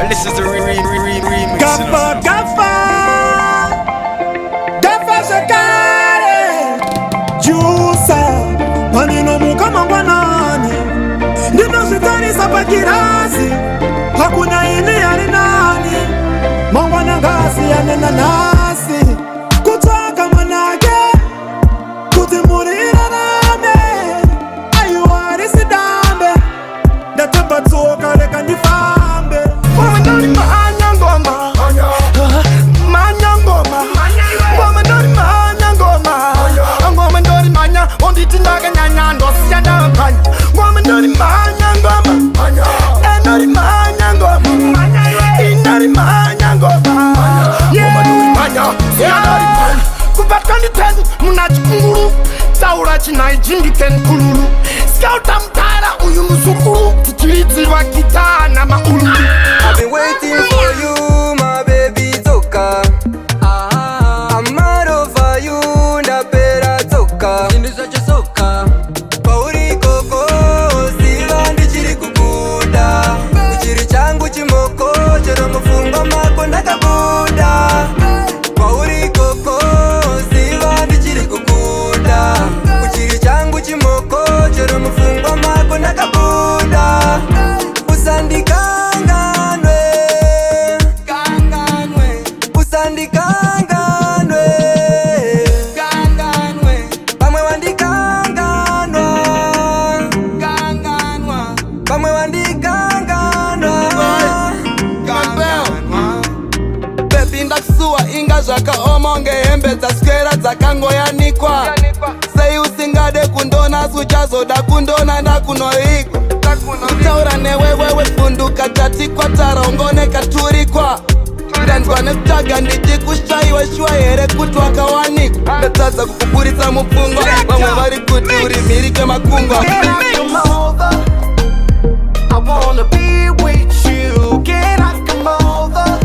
This is the remix. Gaffa Zakare Jusa Manino mukama mwanani Nino sitani sapakirasi Hakuna ini yani nani Mwana ngasi ya nena nasi Kutaka manage Kutimurira name Ayuari sidambe Natamba toka leka nifambe Mwana mahanya ngoma Manya ngoma Mwana mahanya ngoma Ngoma ndori manya Onditi ndaga nyanya Ndosi ya ndampanya Mwana mahanya ngoma Ndori mahanya ngoma Indori mahanya ngoma Ngoma ndori manya Ndori manya Kubatani tenu Munachikunguru Taura china ijindikeni kululu Skauta mtara uyu musukuru Tikirizi wa kitana maulu I've been waiting for you, my baby toka. I'm out over you, ndapera toka. Indusha soka. Pauri koko, siva ndichiri kukuda. Uchiri changu chimoko, chero mufunga mako ndakabuda. Pauri koko, siva ndichiri kukuda. Uchiri changu chimoko, chero mufunga mako ndakabuda. Usandikanganwe Usandikanganwe Pamwe wandikanganwa Pamwe wandikanganwa Baby ndakusuwa inga zvaka omonge hembe dzaswera dzakangoyanikwa Sei usingade kundona suchazoda kundona ndakunoikwa Kutaura newewewe kunduka tatikwa tarongoneka turikwa Ndanzwa nekutaga ndichikushaiwa shua here kuti wakawanikwa Ndatadza kukuburitsa mupfungwa Vamwe vari kuti uri mhiri kwemakungwa I wanna be with you, can I come over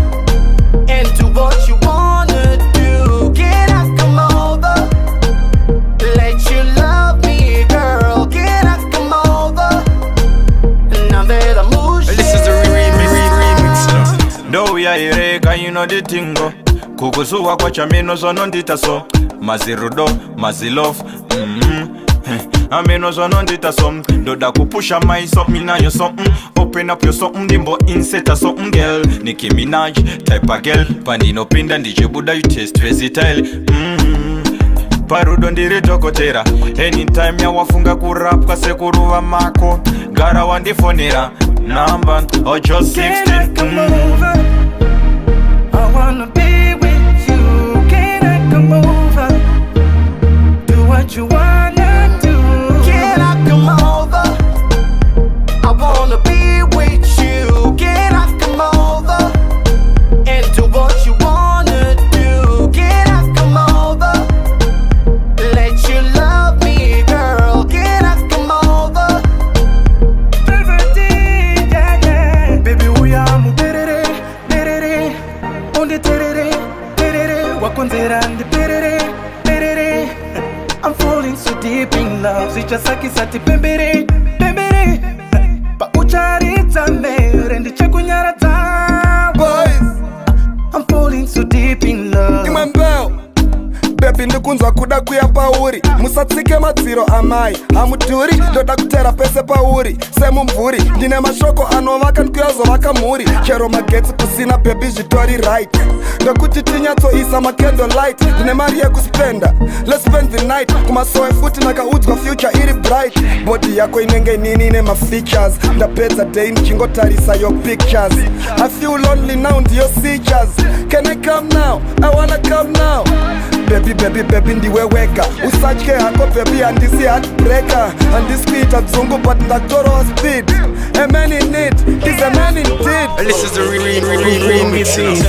and do what you wanna do? Can I come over, let you love me, girl? Can I come over, now that I'm moving? This is the remix. No, we are irega, you know the tingo. Kukusuwa kwa chamino zono ndita so. Mazirudo, mazilof. Ameno zono ndita so. Doda kupusha my so, mina yo so. Open up your so, dimbo inseta so, girl. Nicki Minaj, type of girl. Pandino pinda ndiche buda, you taste versatile. Parudo ndiri tokotera. Anytime ya wafunga kurap kase kuruva mako. Gara wandifonera. Number or just 16. Can I come over? I wanna be with you. Can I come over? Do what you wanna do. Can I come over? I wanna be with you. Can I come over and do what you wanna do? Can I come over? Let you love me, girl. Can I come over? Baby, we are mubirere, birere, undi terere, terere, wakonzera ndi birere, birere. I'm falling so deep in love, sichasaki sati pembere, pembere. Pa ucharitsa mere, ndichakunyara ta boys. I'm falling so deep in love. Imwembeo Baby ndikunzwa kuda kuya pauri Musatsike madziro amai Hamudhuri ndoda kutera pese pauri Semumvuri ndine mashoko anovaka ndikuyazovaka mhuri Chero magetsi kusina baby zvitori right Ndokuti tinyatsoisa macandlelight Ndine mari yekuspenda Let's spend the night Kumasowe futi nakaudzwa future iri bright Body yako inenge nini ine mafeatures Ndapedza day ndichingotarisa your pictures I feel lonely now ndiyo seizures Can I come now? I wanna come now Baby ndiwe wega Usatye hako baby handisi heartbreaker Handiskuita dzungu but ndakutorowa speed A man in it, is a man indeed. This is the remix.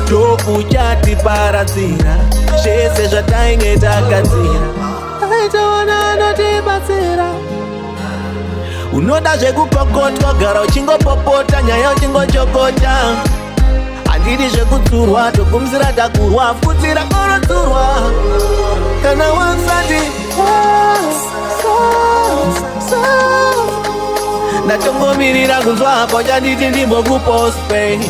Topu chati paradzira Shese zvatainge takadzira Aitaona notibatsira Unoda zvekupokotwa gara uchingopopota nyaya uchingochokota Handidi zvekutsurwa tokumzira takurwa futsira konotsurwa Kana wansati ndatongomirira kunzwa apo chanditi ndimbokupo space.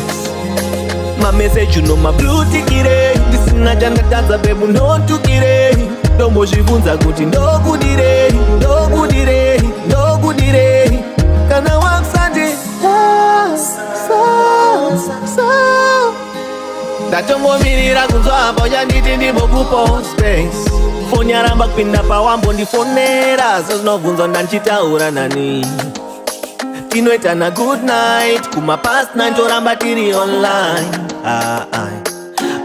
My message mablutikire, ndisina chandatadza bebu ndotukire, ndombozvibvunza kuti ndokudire, ndokudire, ndokudire, kana wakusandi ndatongomirira kunzwa apo chanditi ndimbokupo space. Foni yaramba kupinda pawambo ndifonera, sezvinobvunzwa ndanchitaura nani. Tinoitana good night, kuma past 9 toramba tiri online.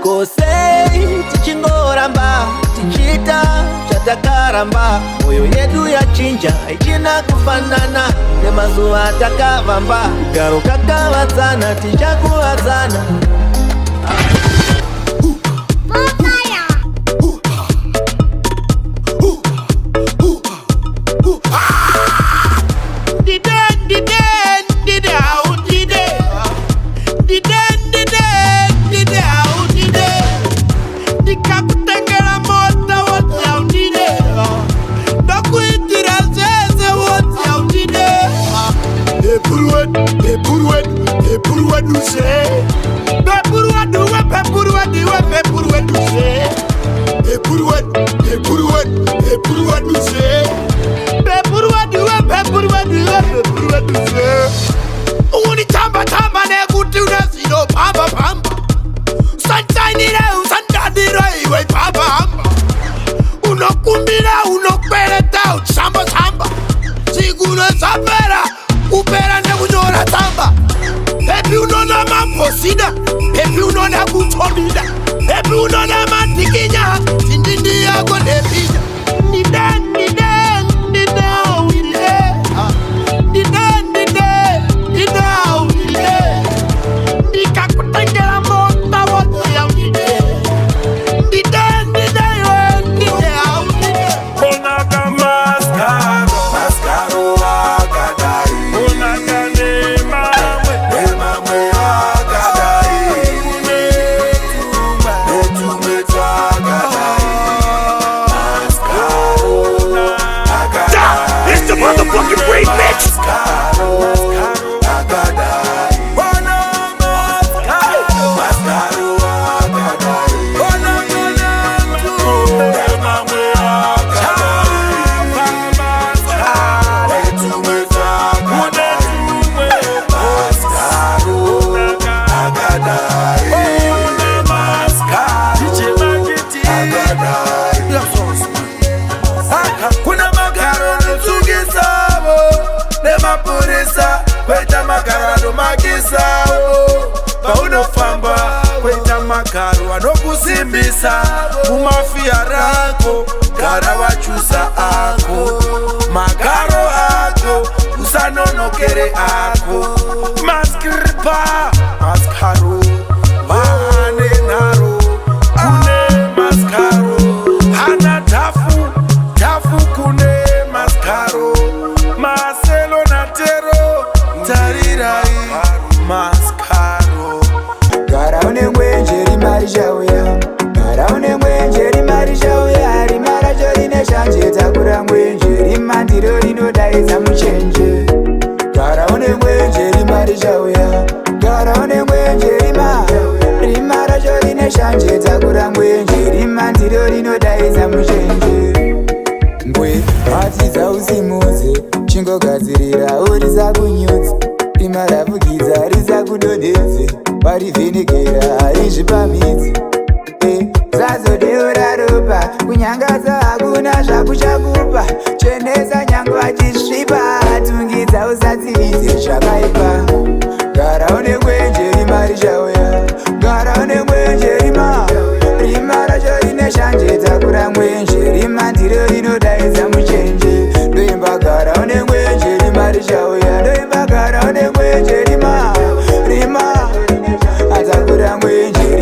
Kosei tichingoramba tichita chatakaramba, moyo yedu yachinja ichina kufanana nemazuva atakavamba. Kugaro kakavadzana tichakuvadzana. Anokusimbisa mumafia rako, gara wachusa ako, magaro ako, usanonokere ako. Maskripa, maskaro, mahane naro, kune maskaro, hana tafu, tafu kune maskaro, maselo natero, tarirai, maskaro. Gara unengwenjeri marishauya, gara unengwenjeri marishauya, rimara jorine shanje takura ngwenjeri mandiro rinodaidza muchenje. Gara unengwenjeri marishauya, gara unengwenjeri rimara jorine shanje takura ngwenjeri mandiro rinodaidza muchenje. Ngwe hatidza usimuze, chingogadzirira uriza kunyudzi, rima ravugidza riza kudonhedze, warivhenekera harizvipamidzi. Zazodeura ropa, kunyangaza hakuna zvakuchakupa, chenesa nyange vachisvipa, tungidza usatsividze zvakaipa. Gara une ngwenjeri marishauya, gara une ngwenjeri rima racho rine shanje takura ngwenjeri mandiro rinodaidza muchenje. Ndoimba gara une ngwenjeri marishauya, ndoimba gara une ngwenjeri rima atakura ngwenjeri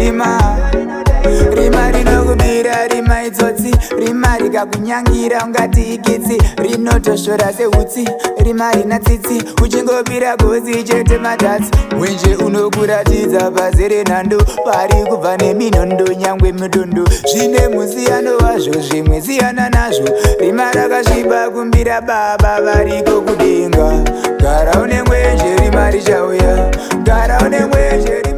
rima rinokubira rima idzotsi, rima rikakunyangira ungati ikitsi, rinotoshora seutsi, rima rina tsitsi, uchingopira gozi chete matatsi. Mwenje unokuratidza pazere nhando, pari kubva neminondo nyangwe midondo. Zvine musiyano wazvo, zvimwe siyana nazvo, rima rakasviba kumbira baba variko kudenga. Gara une mwenje rima richauya, gara une mwenje